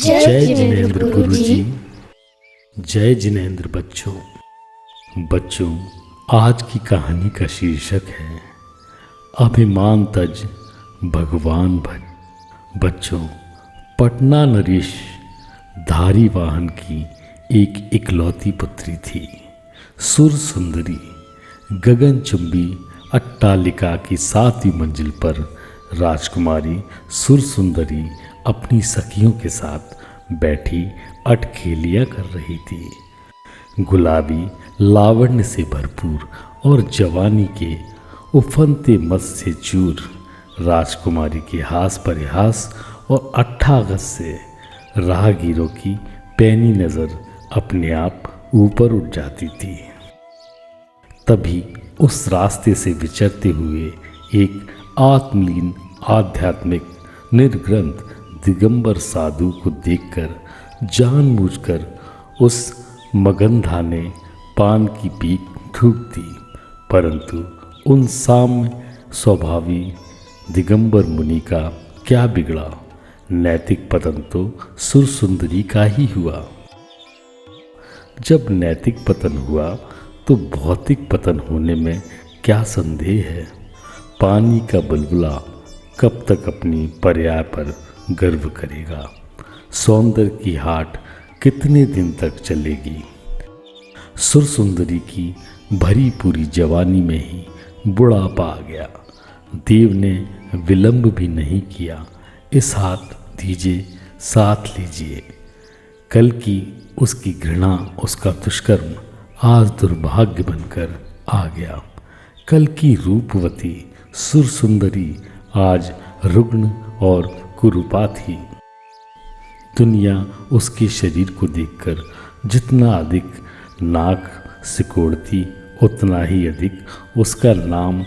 जय जिनेंद्र गुरु जी। जय जिनेंद्र बच्चों, आज की कहानी का शीर्षक है अभिमान तज भगवान भज। बच्चों, पटना नरेश धारी वाहन की एक इकलौती पुत्री थी। सुर सुंदरी गगनचुंबी अट्टालिका की 7वीं मंजिल पर राजकुमारी सुर सुंदरी अपनी सखियों के साथ बैठी अटखेलियाँ कर रही थी। गुलाबी लावण्य से भरपूर और जवानी के उफनते मस्त से चूर राजकुमारी के हास परिहास और अट्ठागस से राहगीरों की पैनी नज़र अपने आप ऊपर उठ जाती थी। तभी उस रास्ते से विचरते हुए एक आत्मलीन आध्यात्मिक निर्ग्रंथ दिगंबर साधु को देखकर जानबूझकर उस मगंधा ने पान की पीक थूक दी, परंतु उन साम्य स्वभावी दिगंबर मुनि का क्या बिगड़ा। नैतिक पतन तो सुर सुंदरी का ही हुआ। जब नैतिक पतन हुआ तो भौतिक पतन होने में क्या संदेह है। पानी का बुलबुला कब तक अपनी पर्याय पर गर्व करेगा। सौंदर्य की हाट कितने दिन तक चलेगी। सुर सुंदरी की भरी पूरी जवानी में ही बुढ़ापा आ गया। देव ने विलंब भी नहीं किया। इस हाथ दीजिए, साथ लीजिए। कल की उसकी घृणा, उसका दुष्कर्म आज दुर्भाग्य बनकर आ गया। कल की रूपवती सुर सुंदरी आज रुग्ण और कुरूपा थी। दुनिया उसके शरीर को देखकर जितना अधिक नाक सिकोड़ती, उतना ही अधिक उसका नाम,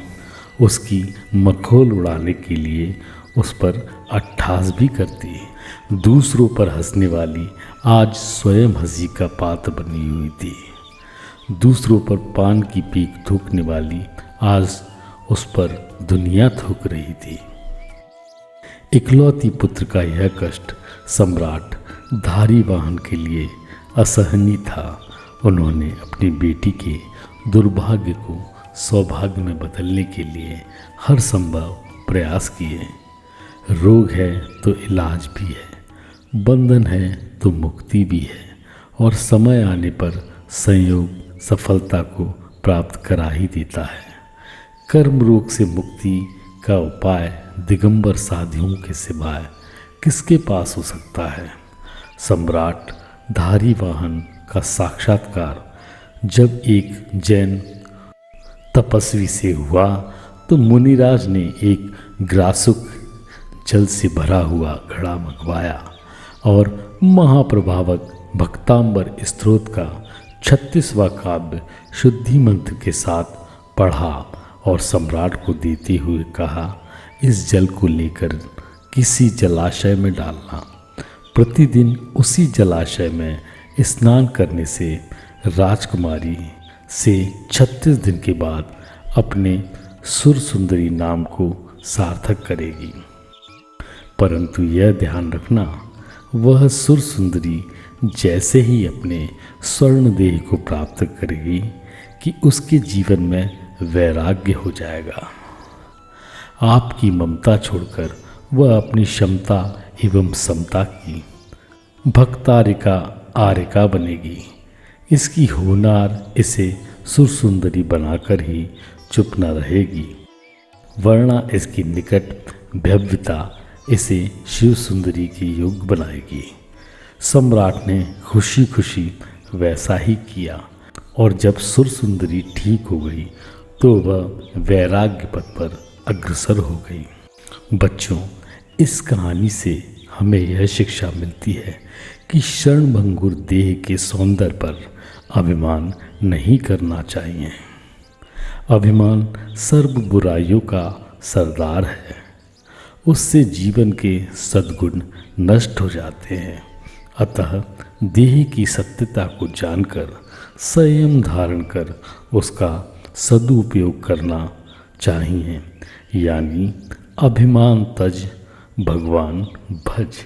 उसकी मखौल उड़ाने के लिए उस पर अट्ठास भी करती। दूसरों पर हंसने वाली आज स्वयं हंसी का पात्र बनी हुई थी। दूसरों पर पान की पीक थूकने वाली आज उस पर दुनिया थूक रही थी। इकलौती पुत्र का यह कष्ट सम्राट धारी वाहन के लिए असहनीय था। उन्होंने अपनी बेटी के दुर्भाग्य को सौभाग्य में बदलने के लिए हर संभव प्रयास किए। रोग है तो इलाज भी है, बंधन है तो मुक्ति भी है, और समय आने पर संयोग सफलता को प्राप्त करा ही देता है। कर्म रोग से मुक्ति का उपाय दिगंबर साधियों के सिवाय किसके पास हो सकता है। सम्राट धारी वाहन का साक्षात्कार जब एक जैन तपस्वी से हुआ तो मुनिराज ने एक ग्रासुक जल से भरा हुआ घड़ा मंगवाया और महाप्रभावक भक्तांबर स्तोत्र का 36वां काव्य शुद्धि मंत्र के साथ पढ़ा और सम्राट को देते हुए कहा, इस जल को लेकर किसी जलाशय में डालना। प्रतिदिन उसी जलाशय में स्नान करने से राजकुमारी से 36 दिन के बाद अपने सुर सुंदरी नाम को सार्थक करेगी। परंतु यह ध्यान रखना, वह सुर सुंदरी जैसे ही अपने स्वर्ण देह को प्राप्त करेगी कि उसके जीवन में वैराग्य हो जाएगा। आपकी ममता छोड़कर वह अपनी क्षमता एवं समता की भक्तारिका आरिका बनेगी। इसकी होनार इसे सुर सुंदरी बनाकर ही चुप न रहेगी, वरना इसकी निकट भव्यता इसे शिव सुंदरी के योग्य बनाएगी। सम्राट ने खुशी खुशी वैसा ही किया, और जब सुर सुंदरी ठीक हो गई तो वह वैराग्य पथ पर अग्रसर हो गई। बच्चों, इस कहानी से हमें यह शिक्षा मिलती है कि क्षणभंगुर देह के सौंदर्य पर अभिमान नहीं करना चाहिए। अभिमान सर्व बुराइयों का सरदार है। उससे जीवन के सद्गुण नष्ट हो जाते हैं। अतः देह की सत्यता को जानकर संयम धारण कर उसका सदुपयोग करना चाहिए। यानी अभिमान तज भगवान भज।